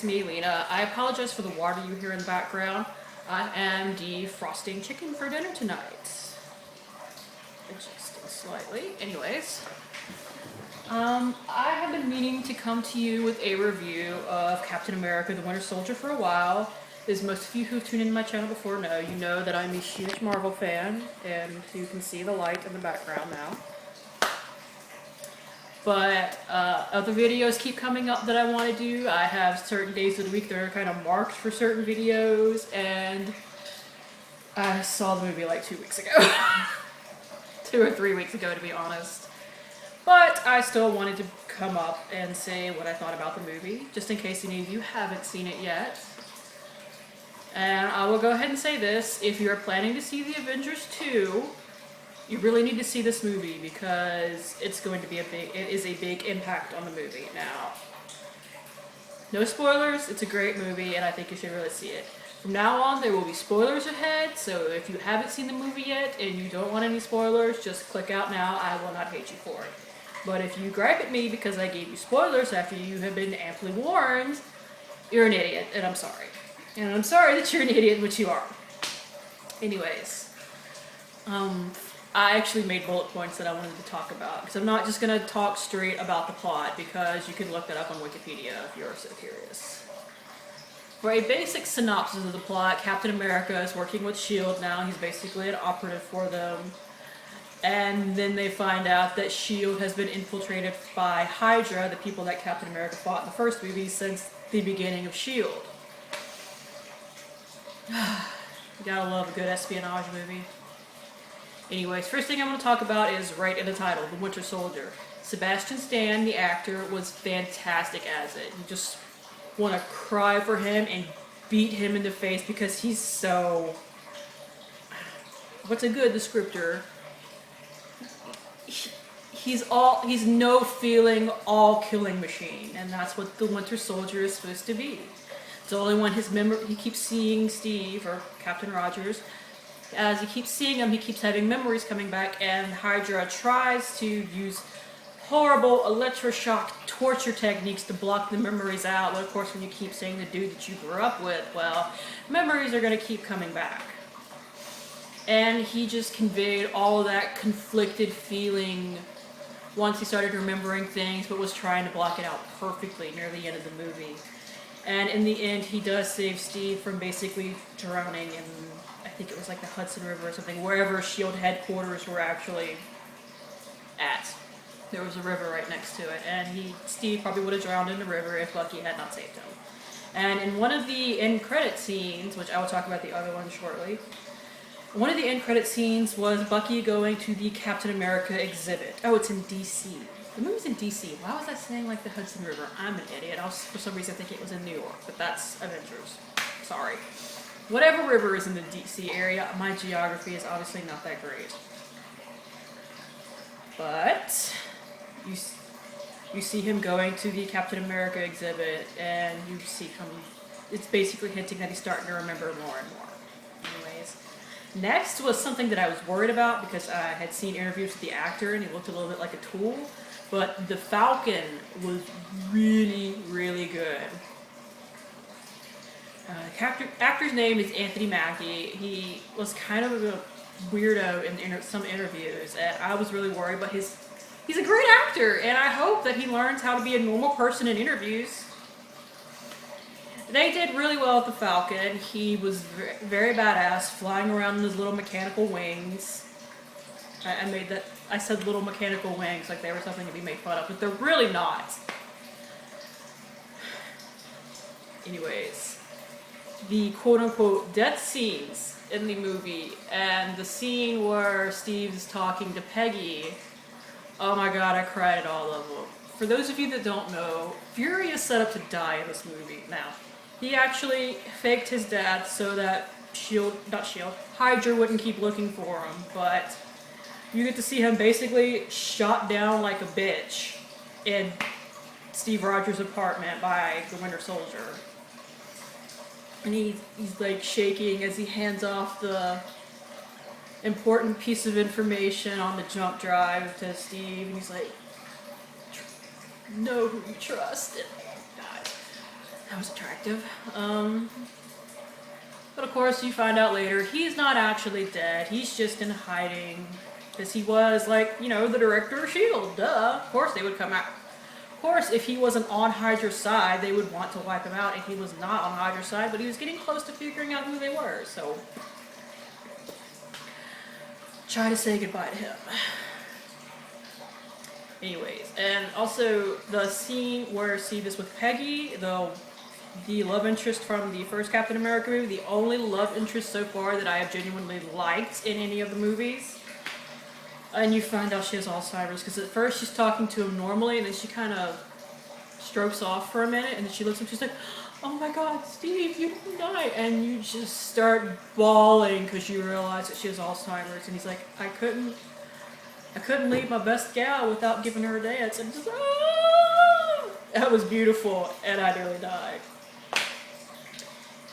me, Lena. I apologize for the water you hear in the background. I am defrosting chicken for dinner tonight. Adjusting slightly. Anyways, I have been meaning to come to you with a review of Captain America: The Winter Soldier for a while. As most of you who've tuned into my channel before know, you know that I'm a huge Marvel fan, and you can see the light in the background now. But other videos keep coming up that I want to do. I have certain days of the week that are kind of marked for certain videos, and I saw the movie like 2 weeks ago. 2 or 3 weeks ago, to be honest. But I still wanted to come up and say what I thought about the movie, just in case any of you haven't seen it yet. And I will go ahead and say this: if you're planning to see The Avengers 2, you really need to see this movie because it is a big impact on the movie. Now, no spoilers, it's a great movie and I think you should really see it. From now on, there will be spoilers ahead, so if you haven't seen the movie yet and you don't want any spoilers, just click out now. I will not hate you for it. But if you gripe at me because I gave you spoilers after you have been amply warned, you're an idiot, and I'm sorry. And I'm sorry that you're an idiot, which you are. Anyways, I actually made bullet points that I wanted to talk about, because I'm not just going to talk straight about the plot, because you can look that up on Wikipedia if you're so curious. For a basic synopsis of the plot, Captain America is working with S.H.I.E.L.D. now. He's basically an operative for them. And then they find out that S.H.I.E.L.D. has been infiltrated by Hydra, the people that Captain America fought in the first movie, since the beginning of S.H.I.E.L.D. You gotta love a good espionage movie. Anyways, first thing I'm going to talk about is right in the title, The Winter Soldier. Sebastian Stan, the actor, was fantastic as it. You just want to cry for him and beat him in the face because he's so... What's a good descriptor? He's no feeling, all killing machine, and that's what the Winter Soldier is supposed to be. It's only when he keeps seeing Steve, or Captain Rogers. As he keeps seeing him, he keeps having memories coming back, and Hydra tries to use horrible electroshock torture techniques to block the memories out. But of course, when you keep seeing the dude that you grew up with, well, memories are going to keep coming back. And he just conveyed all of that conflicted feeling once he started remembering things, but was trying to block it out perfectly near the end of the movie. And in the end, he does save Steve from basically drowning in, I think it was like the Hudson River or something, wherever S.H.I.E.L.D. headquarters were actually at. There was a river right next to it, and Steve probably would have drowned in the river if Bucky had not saved him. And in one of the end credit scenes, which I will talk about the other one shortly, one of the end credit scenes was Bucky going to the Captain America exhibit. Oh, it's in D.C. The movie's in D.C. Why was I saying like the Hudson River? I'm an idiot. I was, for some reason, thinking it was in New York, but that's Avengers. Sorry. Whatever river is in the D.C. area, my geography is obviously not that great. But you see him going to the Captain America exhibit, and you see him, it's basically hinting that he's starting to remember more and more. Anyways, next was something that I was worried about because I had seen interviews with the actor, and he looked a little bit like a tool, but the Falcon was really, really good. Actor's name is Anthony Mackie. He was kind of a weirdo in some interviews, and I was really worried, but he's a great actor, and I hope that he learns how to be a normal person in interviews. They did really well with the Falcon. He was very badass, flying around in his little mechanical wings. I said little mechanical wings like they were something to be made fun of, but they're really not. Anyways, the quote-unquote death scenes in the movie, and the scene where Steve's talking to Peggy, oh my god, I cried at all of them. For those of you that don't know, Fury is set up to die in this movie. Now, he actually faked his death so that Hydra wouldn't keep looking for him, but you get to see him basically shot down like a bitch in Steve Rogers' apartment by the Winter Soldier. And he's like shaking as he hands off the important piece of information on the jump drive to Steve, and he's like, know who you trust. And God, That was attractive. But of course, you find out later he's not actually dead. He's just in hiding because he was like, you know, the director of S.H.I.E.L.D. Duh. Of course, they would come out. Of course, if he wasn't on Hydra's side, they would want to wipe him out, and he was not on Hydra's side. But he was getting close to figuring out who they were. So try to say goodbye to him. Anyways, and also the scene where Steve is with Peggy, the love interest from the first Captain America movie, the only love interest so far that I have genuinely liked in any of the movies. And you find out she has Alzheimer's, because at first she's talking to him normally, and then she kind of strokes off for a minute, and then she looks up, she's like, oh my god, Steve, you didn't die. And you just start bawling because you realize that she has Alzheimer's, and he's like, I couldn't leave my best gal without giving her a dance. And just, ah! That was beautiful, and I nearly died.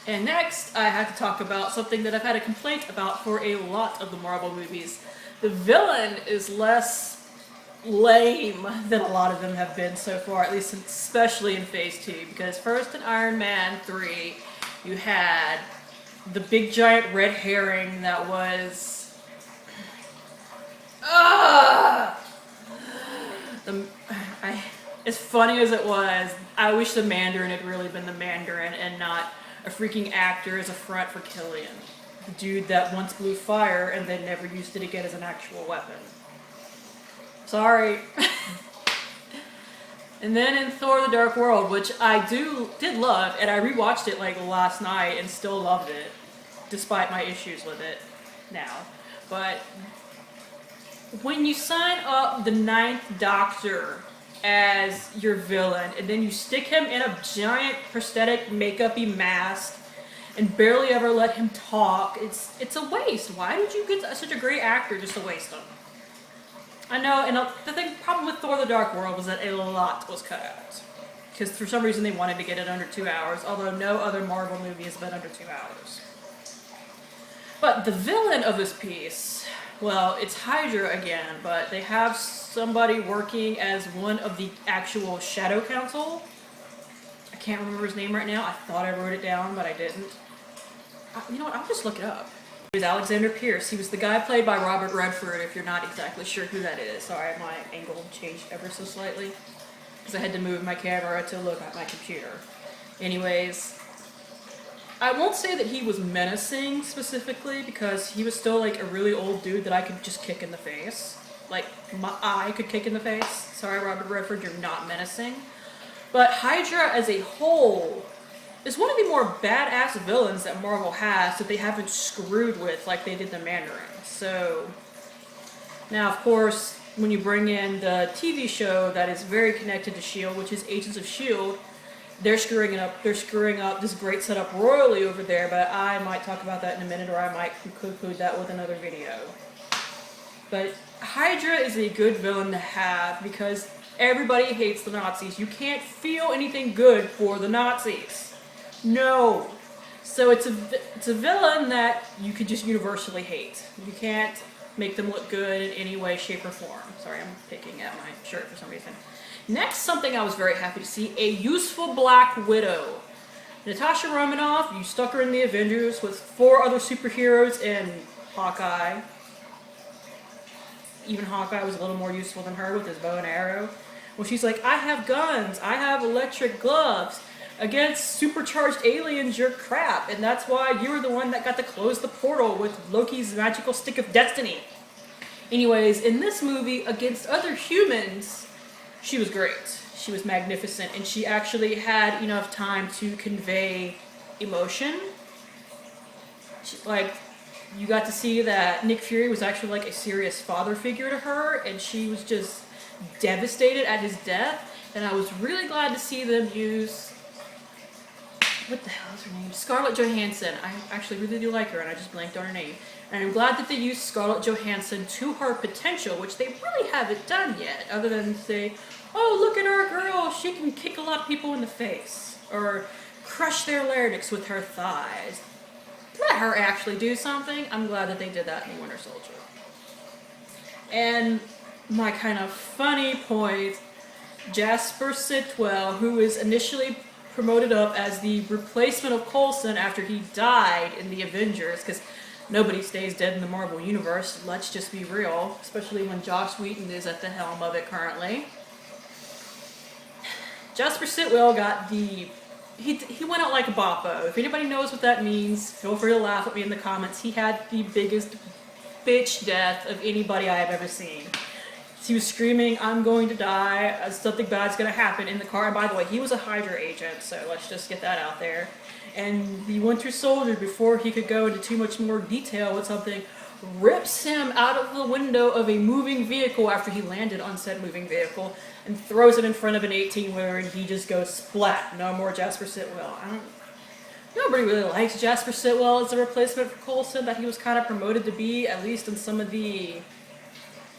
And next, I have to talk about something that I've had a complaint about for a lot of the Marvel movies. The villain is less lame than a lot of them have been so far, at least especially in Phase 2, because first in Iron Man 3, you had the big giant red herring that was... As funny as it was, I wish the Mandarin had really been the Mandarin and not a freaking actor as a front for Killian. The dude that once blew fire and then never used it again as an actual weapon. Sorry. And then in Thor: The Dark World, which I did love, and I rewatched it like last night and still loved it, despite my issues with it now. But when you sign up the Ninth Doctor as your villain, and then you stick him in a giant prosthetic make-up-y mask and barely ever let him talk, it's a waste. Why did you get such a great actor just to waste him? I know, and the problem with Thor: The Dark World was that a lot was cut out. Because for some reason they wanted to get it under 2 hours, although no other Marvel movie has been under 2 hours. But the villain of this piece, well, it's Hydra again, but they have somebody working as one of the actual Shadow Council. I can't remember his name right now. I thought I wrote it down, but I didn't. You know what? I'll just look it up. It was Alexander Pierce. He was the guy played by Robert Redford, if you're not exactly sure who that is. Sorry, my angle changed ever so slightly, because I had to move my camera to look at my computer. Anyways, I won't say that he was menacing specifically, because he was still like a really old dude that I could just kick in the face. Like, I could kick in the face. Sorry, Robert Redford, you're not menacing. But Hydra as a whole is one of the more badass villains that Marvel has that they haven't screwed with like they did the Mandarin. So, now of course, when you bring in the TV show that is very connected to S.H.I.E.L.D., which is Agents of S.H.I.E.L.D., they're screwing up this great setup royally over there, but I might talk about that in a minute, or I might conclude that with another video. But Hydra is a good villain to have because everybody hates the Nazis. You can't feel anything good for the Nazis. No. So it's a villain that you could just universally hate. You can't make them look good in any way, shape, or form. Sorry, I'm picking at my shirt for some reason. Next, something I was very happy to see, a useful Black Widow. Natasha Romanoff, you stuck her in the Avengers with 4 other superheroes and Hawkeye. Even Hawkeye was a little more useful than her with his bow and arrow. Well, she's like, I have guns, I have electric gloves. Against supercharged aliens, you're crap, and that's why you were the one that got to close the portal with Loki's magical stick of destiny. Anyways, in this movie, against other humans, she was great. She was magnificent, and she actually had enough time to convey emotion. You got to see that Nick Fury was actually like a serious father figure to her, and she was just devastated at his death. And I was really glad to see them use, what the hell is her name? Scarlett Johansson. I actually really do like her, and I just blanked on her name. And I'm glad that they used Scarlett Johansson to her potential, which they really haven't done yet, other than say, oh, look at our girl, she can kick a lot of people in the face, or crush their larynx with her thighs. Let her actually do something. I'm glad that they did that in Winter Soldier. And my kind of funny point, Jasper Sitwell, who is initially promoted up as the replacement of Coulson after he died in the Avengers, because nobody stays dead in the Marvel Universe, let's just be real, especially when Joss Whedon is at the helm of it currently. Jasper Sitwell got the... He went out like a boppo. If anybody knows what that means, feel free to laugh at me in the comments. He had the biggest bitch death of anybody I have ever seen. He was screaming, "I'm going to die, something bad's going to happen" in the car. And by the way, he was a Hydra agent, so let's just get that out there. And the Winter Soldier, before he could go into too much more detail with something, rips him out of the window of a moving vehicle after he landed on said moving vehicle and throws it in front of an 18-wheeler, and he just goes splat. No more Jasper Sitwell. Nobody really likes Jasper Sitwell as a replacement for Coulson that he was kind of promoted to be, at least in some of the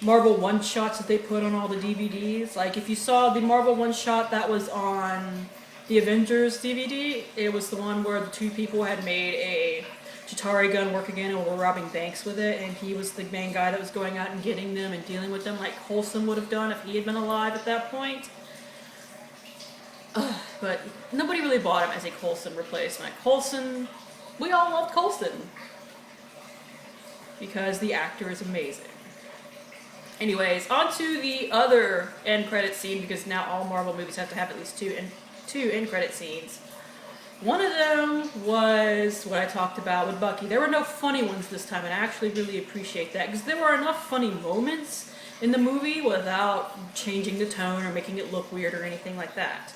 Marvel one-shots that they put on all the DVDs. Like, if you saw the Marvel one-shot that was on the Avengers DVD, it was the one where the two people had made a Chitauri gun work again and were robbing banks with it, and he was the main guy that was going out and getting them and dealing with them like Coulson would have done if he had been alive at that point. But nobody really bought him as a Coulson replacement. Coulson, we all loved Coulson because the actor is amazing. Anyways, on to the other end credit scene, because now all Marvel movies have to have at least two end credit scenes. One of them was what I talked about with Bucky. There were no funny ones this time, and I actually really appreciate that, because there were enough funny moments in the movie without changing the tone or making it look weird or anything like that.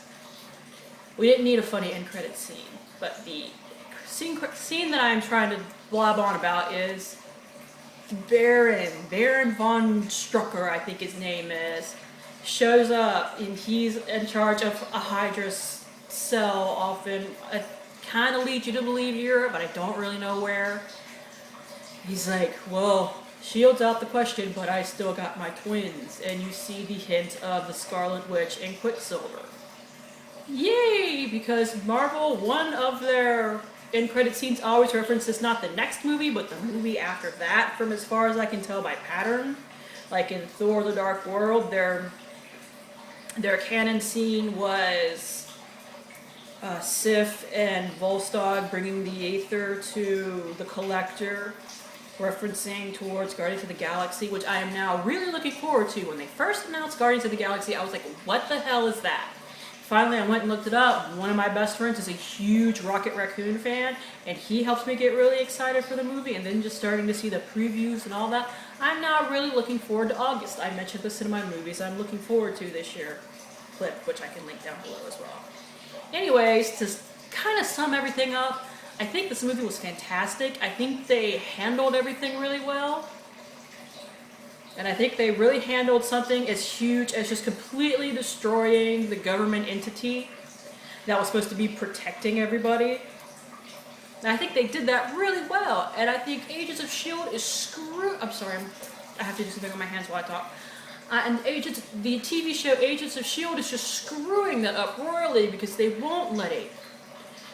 We didn't need a funny end credit scene, but the scene that I'm trying to blab on about is Baron von Strucker, I think his name is, shows up, and he's in charge of a Hydra cell off in, I kind of lead you to believe Europe, but I don't really know where. He's like, well, S.H.I.E.L.D's out the question, but I still got my twins, and you see the hint of the Scarlet Witch and Quicksilver. Yay! Because Marvel, one of their end credit scenes always references not the next movie, but the movie after that, from as far as I can tell by pattern. Like in Thor: The Dark World, their canon scene was Sif and Volstagg bringing the Aether to the Collector, referencing towards Guardians of the Galaxy, which I am now really looking forward to. When they first announced Guardians of the Galaxy, I was like, what the hell is that? Finally, I went and looked it up. One of my best friends is a huge Rocket Raccoon fan, and he helps me get really excited for the movie, and then just starting to see the previews and all that. I'm now really looking forward to August. I mentioned this in my movies I'm looking forward to this year clip, which I can link down below as well. Anyways, to kind of sum everything up, I think this movie was fantastic. I think they handled everything really well. And I think they really handled something as huge as just completely destroying the government entity that was supposed to be protecting everybody. And I think they did that really well. And I think Agents of S.H.I.E.L.D. is screwed. I'm sorry, I have to do something on my hands while I talk. And the TV show Agents of S.H.I.E.L.D. is just screwing that up royally because they won't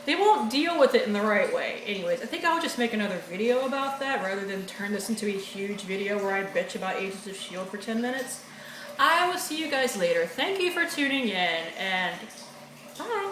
they won't deal with it in the right way. Anyways, I think I'll just make another video about that rather than turn this into a huge video where I bitch about Agents of S.H.I.E.L.D. for 10 minutes. I will see you guys later. Thank you for tuning in, and bye!